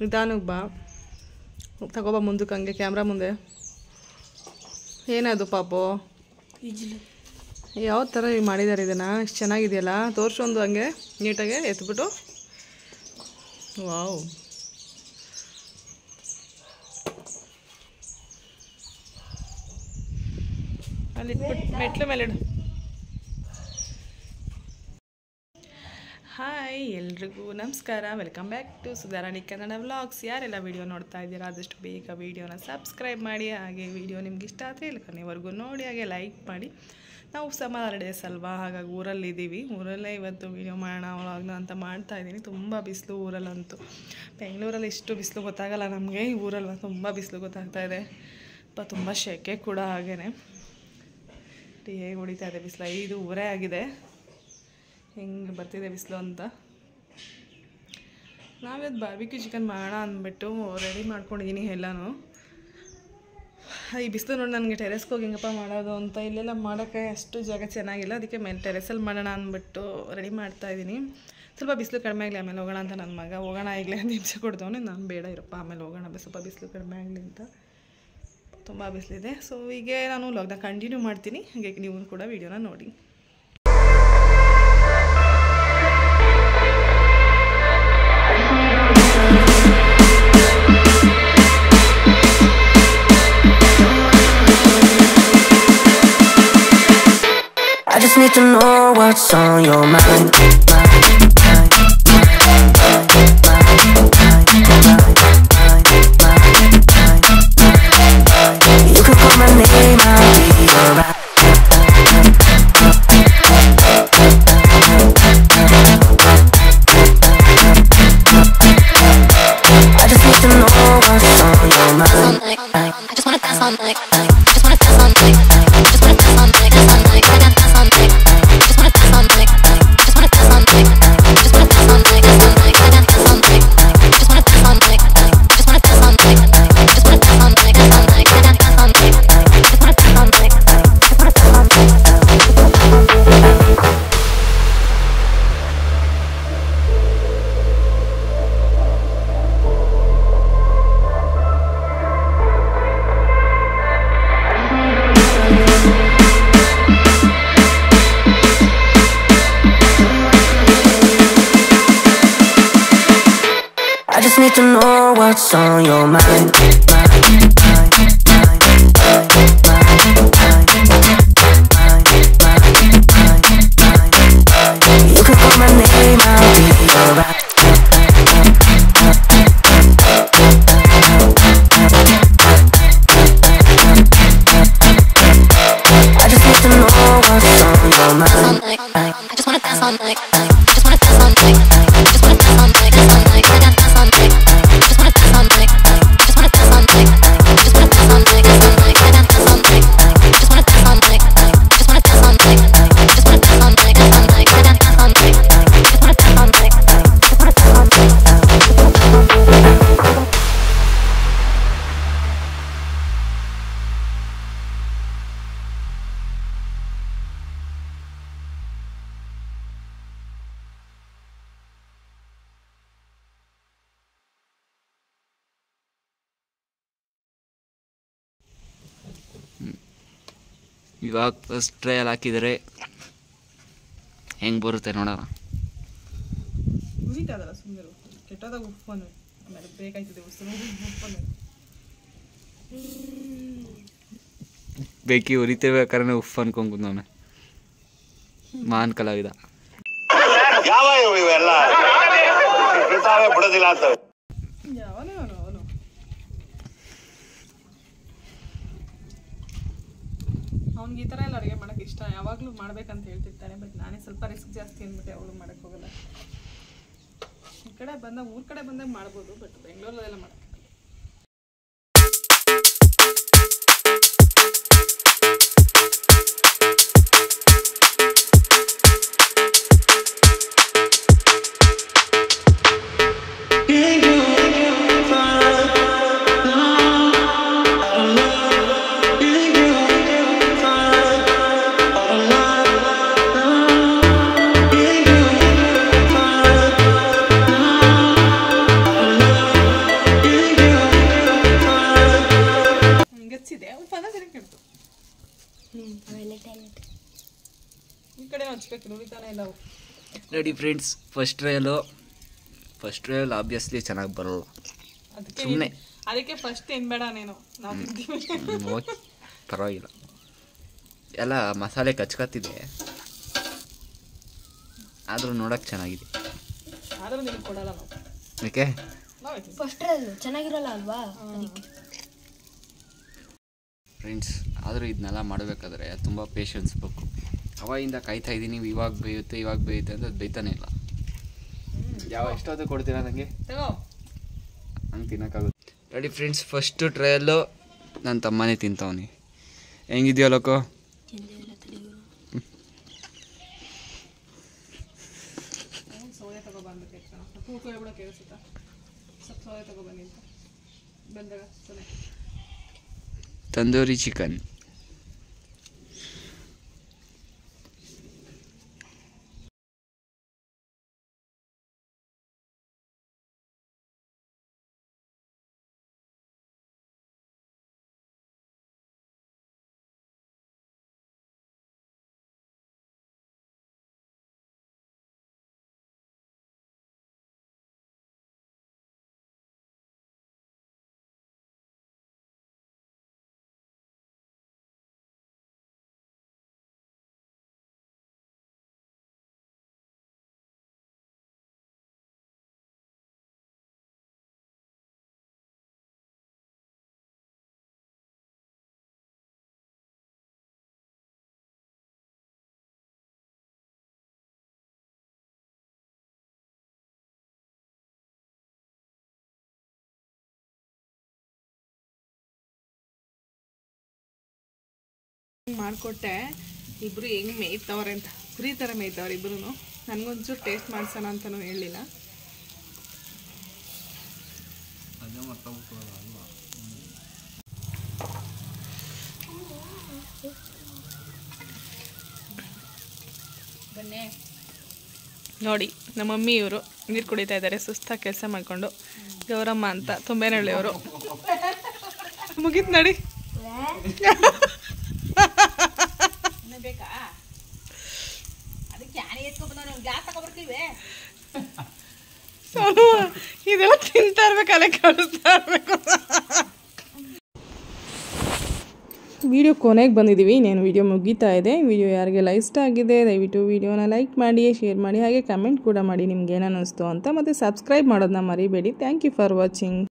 ನಿಧಾನಕ್ಕೆ ಬಾ, ತಗೋಬಾ ಮುಂದಕ್ಕೆ ಹಂಗೆ ಕ್ಯಾಮ್ರಾ ಮುಂದೆ. ಏನದು ಪಾಪು? ಯಾವ ಥರ ಮಾಡಿದ್ದಾರೆ ಇದನ್ನು? ಇಷ್ಟು ಚೆನ್ನಾಗಿದೆಯಲ್ಲ, ತೋರಿಸೊಂದು ಹಂಗೆ ನೀಟಾಗೆ ಎತ್ಬಿಟ್ಟು. ವಾವ್, ಅಲ್ಲಿ ಇಟ್ಬಿಟ್ಟು ಮೆಟ್ಲು ಮೇಲೆ ಇಡು. ಹಾಯ್ ಎಲ್ರಿಗೂ ನಮಸ್ಕಾರ, welcome back to Sudharani Kannada vlogs. ಯಾರೆಲ್ಲ ವೀಡಿಯೋ ನೋಡ್ತಾ ಇದ್ದೀರಾ ಆದಷ್ಟು ಬೇಗ ವೀಡಿಯೋನ ಸಬ್ಸ್ಕ್ರೈಬ್ ಮಾಡಿ, ಹಾಗೆ ವೀಡಿಯೋ ನಿಮ್ಗೆ ಇಷ್ಟ ಆದರೆ ಇಲ್ಲಿ ಕೊನೆವರೆಗೂ ನೋಡಿ, ಹಾಗೆ ಲೈಕ್ ಮಾಡಿ. ನಾವು ಸಮ್ಮರ್ ಡೇಸ್ ಅಲ್ವಾ, ಹಾಗಾಗಿ ಊರಲ್ಲಿದ್ದೀವಿ. ಊರಲ್ಲೇ ಇವತ್ತು ವೀಡಿಯೋ ಮಾಡೋಣ ವ್ಲಾಗ್ನ ಅಂತ ಮಾಡ್ತಾಯಿದ್ದೀನಿ. ತುಂಬ ಬಿಸಿಲು ಊರಲ್ಲಂತೂ. ಬೆಂಗಳೂರಲ್ಲಿ ಇಷ್ಟು ಬಿಸಿಲು ಗೊತ್ತಾಗಲ್ಲ ನಮಗೆ, ಊರಲ್ಲಿ ತುಂಬ ಬಿಸಿಲು ಗೊತ್ತಾಗ್ತಾಯಿದೆ. ತುಂಬ ಸೆಕೆ ಕೂಡ ಹಾಗೇ. ಹೇಗೆ ಹೊಡಿತಾ ಇದೆ ಬಿಸಿಲು, 5:15 ಆಗಿದೆ. ಹೆಂಗೆ ಬರ್ತಿದೆ ಬಿಸಿಲು ಅಂತ. ನಾವಿವತ್ತು ಬಾರ್ಬಿಕ್ಯೂ ಚಿಕನ್ ಮಾಡೋಣ ಅಂದ್ಬಿಟ್ಟು ರೆಡಿ ಮಾಡ್ಕೊಂಡಿದ್ದೀನಿ ಎಲ್ಲನೂ. ಈ ಬಿಸಿಲು ನೋಡಿ ನನಗೆ ಟೆರೆಸ್ಗೆ ಹೋಗಿ ಹೆಂಗಪ್ಪ ಮಾಡೋದು ಅಂತ, ಇಲ್ಲೆಲ್ಲ ಮಾಡೋಕ್ಕೆ ಅಷ್ಟು ಜಾಗ ಚೆನ್ನಾಗಿಲ್ಲ. ಅದಕ್ಕೆ ಮೇಲೆ ಟೆರೆಸಲ್ಲಿ ಮಾಡೋಣ ಅಂದ್ಬಿಟ್ಟು ರೆಡಿ ಮಾಡ್ತಾಯಿದ್ದೀನಿ. ಸ್ವಲ್ಪ ಬಿಸಿಲು ಕಡಿಮೆ ಆಗಲಿ ಆಮೇಲೆ ಹೋಗೋಣ ಅಂತ ನನ್ನ ಮಗ. ಹೋಗೋಣ ಈಗಲೇ ಅಂತ ಹಿಂಸೆ ಕೊಡ್ತವನೆ. ನಾನು ಬೇಡ ಇರಪ್ಪ ಆಮೇಲೆ ಹೋಗೋಣ, ಸ್ವಲ್ಪ ಬಿಸಿಲು ಕಡಿಮೆ ಆಗಲಿ ಅಂತ. ತುಂಬ ಬಿಸಿಲಿದೆ. ಸೊ ಹೀಗೆ ನಾನು ವ್ಲಾಗ್ನ ಕಂಟಿನ್ಯೂ ಮಾಡ್ತೀನಿ, ಹಾಗೆ ನೀವು ಕೂಡ ವೀಡಿಯೋನ ನೋಡಿ. I just need to know what's on your mind. You can call my name, I'll be alright. I just need to know what's on your mind. I just wanna dance all night. Just wanna dance all night. Just wanna dance all night. Dance all night. I got dance all night. Just wanna dance all night. Just wanna dance all night. Just wanna dance all night. Dance all night. I got dance all night. Just wanna dance all night. Just wanna dance all night. Just wanna dance all night. Dance all night. I got dance all night. Just wanna dance all night. Just wanna dance all night. I just need to know what's on your mind. You can call my name, I'll be alright. I just need to know what's on your mind. I just wanna dance all night. Just wanna dance all night. Just wanna dance all night. Dance all night. I got dance all night. Just wanna dance all night. Just wanna dance all night. Just wanna dance all night. Dance all night. I got dance all night. Just wanna dance all night. Just wanna dance all night. Just wanna dance all night. Dance all night. I got dance all night. Just wanna dance all night. Just wanna dance all night. ಇವಾಗ first trial ಹಾಕಿದರೆ ಹೆಂಗೆ ಬರುತ್ತೆ ನೋಡೋಣ. ಉರಿತದಲ್ಲ ಸುಮ್ಮನೆ, ಕೆಟ್ಟದಾಗ ಉಪ್ಪನ್ನು ಆಮೇಲೆ ಬೇಕಾಯ್ತದೆ ಉಪ್ಪನ್ನು. ಬೇಕಿ ಉರಿತಿರ್ಬೇಕಾದ್ರೆ ಉಫ್ ಅನ್ಕೊಂಡ್ ನಾನು ಮಾನ್ ಕಲಾವಿದ. ಯಾವ ಇವೆಲ್ಲ ಬಿಡೋದಿಲ್ಲ ಅಂತ ಯಾವನೇ ಅವನು. ಅವ್ನಿಗೆ ಈ ಥರ ಎಲ್ಲ ಅಡುಗೆ ಮಾಡೋಕ್ಕೆ ಇಷ್ಟ, ಯಾವಾಗಲೂ ಮಾಡ್ಬೇಕಂತ ಹೇಳ್ತಿರ್ತಾನೆ. ಬಟ್ ನಾನೇ ಸ್ವಲ್ಪ ರಿಸ್ಕ್ ಜಾಸ್ತಿ ಅಂದ್ಬಿಟ್ಟು ಯಾವಾಗಲೂ ಮಾಡೋಕ್ಕೆ ಹೋಗಲ್ಲ. ಈ ಕಡೆ ಬಂದಾಗ ಊರ ಕಡೆ ಬಂದಾಗ ಮಾಡ್ಬೋದು, ಬಟ್ ಬೆಂಗಳೂರಲ್ಲೆಲ್ಲ ಮಾಡೋಕ್ಕೆ ಹಾಕ್ಸ್ಬೇಕು ನುರಿತಾನೆ ಇಲ್ಲ ಅವು. Ready friends, first trial obviously ಚೆನ್ನಾಗಿ ಬರೋಲ್ಲ. ಅದಕ್ಕೆ ಫಸ್ಟ್ ತಿನ್ಬೇಡ ನೀನು, ನಾವು ತಿಂತೀವಿ. ಓಕೆ, ಪರವಾಗಿಲ್ಲ. ಎಲ್ಲ ಮಸಾಲೆ ಕಚ್ಕತ್ತಿದೆ, ಆದರೂ ನೋಡೋಕೆ ಚೆನ್ನಾಗಿದೆ. ಆದರೂ ನಿನಗೆ ಕೊಡಲ್ಲ ನಾವು. ಓಕೆ, ಫಸ್ಟ್ ಚೆನ್ನಾಗಿರಲ್ಲ ಅಲ್ವಾ? ಫ್ರೆಂಡ್ಸ್, ಆದರೂ ಇದನ್ನೆಲ್ಲ ಮಾಡಬೇಕಾದ್ರೆ ತುಂಬ ಪೇಷನ್ಸ್ ಬೇಕು. ಅವಾಗಿಂದ ಕಾಯ್ತಾ ಇದ್ದೀನಿ, ಇವಾಗ ಬೇಯುತ್ತೆ ಅಂತ ಅದು ಬೇಯ್ತಾನೆ ಇಲ್ಲ. ಎಷ್ಟೊತ್ತು ಕೊಡ್ತೀರಾ ನನಗೆ? ಹಂಗೆ ತಿನ್ನೋಕ್ಕಾಗುತ್ತೆ. ರೆಡಿ ಫ್ರೆಂಡ್ಸ್, ಫಸ್ಟು ಟ್ರಯಲ್ಲು ನನ್ನ ತಮ್ಮನೇ ತಿಂತವನಿ. ಹೆಂಗಿದೆಯೋ ಲೋಕೋ? ಸೋಯಾ ತಗೊಬಂದ್ಬೇಕಾಯ್ತು, ಕೂತ್ಕೊಳ್ಳಿ ಬಿಡೋ ಕೇಳಿಸುತ್ತಾ? ಸ್ವಲ್ಪ ಸೋಯಾ ತಗೊಬನ್ನಿ ಅಂತ ಬಂದಾಗ ತಂದೂರಿ ಚಿಕನ್. ಮಾಡಿಕೊಟ್ಟೆ. ಇಬ್ಬರು ಹೆಂಗೆ ಮೇಯ್ತವ್ರೆ ಅಂತ, ಕುರಿ ಥರ ಮೇಯ್ತವ್ರೆ ಇಬ್ಬರು. ನನಗೊಂಚೂರು ಟೇಸ್ಟ್ ಮಾಡ್ಸೋಣ ಅಂತಲೂ ಹೇಳಲಿಲ್ಲ. ನೋಡಿ ನಮ್ಮ ಮಮ್ಮಿ ಇವರು ನೀರು ಕುಡಿತಾ ಇದ್ದಾರೆ, ಸುಸ್ತಾಗಿ ಕೆಲಸ ಮಾಡಿಕೊಂಡು. ಗೌರಮ್ಮ ಅಂತ ತುಂಬೆನಹಳ್ಳಿಯವರು. ಮುಗೀತು ನೋಡಿ. ಇದೆಲ್ಲ ತಿಂತಾ ಇರ್ಬೇಕಲ್ಲ, ಕಳಿಸ್ತಾ ಇರ್ಬೇಕು. ವಿಡಿಯೋ ಕೊನೆಗೆ ಬಂದಿದ್ದೀವಿ. ಇನ್ನೇನು ವಿಡಿಯೋ ಮುಗೀತಾ ಇದೆ. ವಿಡಿಯೋ ಯಾರಿಗೆಲ್ಲ ಇಷ್ಟ ಆಗಿದೆ ದಯವಿಟ್ಟು ವಿಡಿಯೋನ ಲೈಕ್ ಮಾಡಿ, ಶೇರ್ ಮಾಡಿ, ಹಾಗೆ ಕಮೆಂಟ್ ಕೂಡ ಮಾಡಿ ನಿಮ್ಗೆ ಏನು ಅನ್ನಿಸ್ತು ಅಂತ. ಮತ್ತು ಸಬ್ಸ್ಕ್ರೈಬ್ ಮಾಡೋದನ್ನ ಮರಿಬೇಡಿ. Thank you for watching.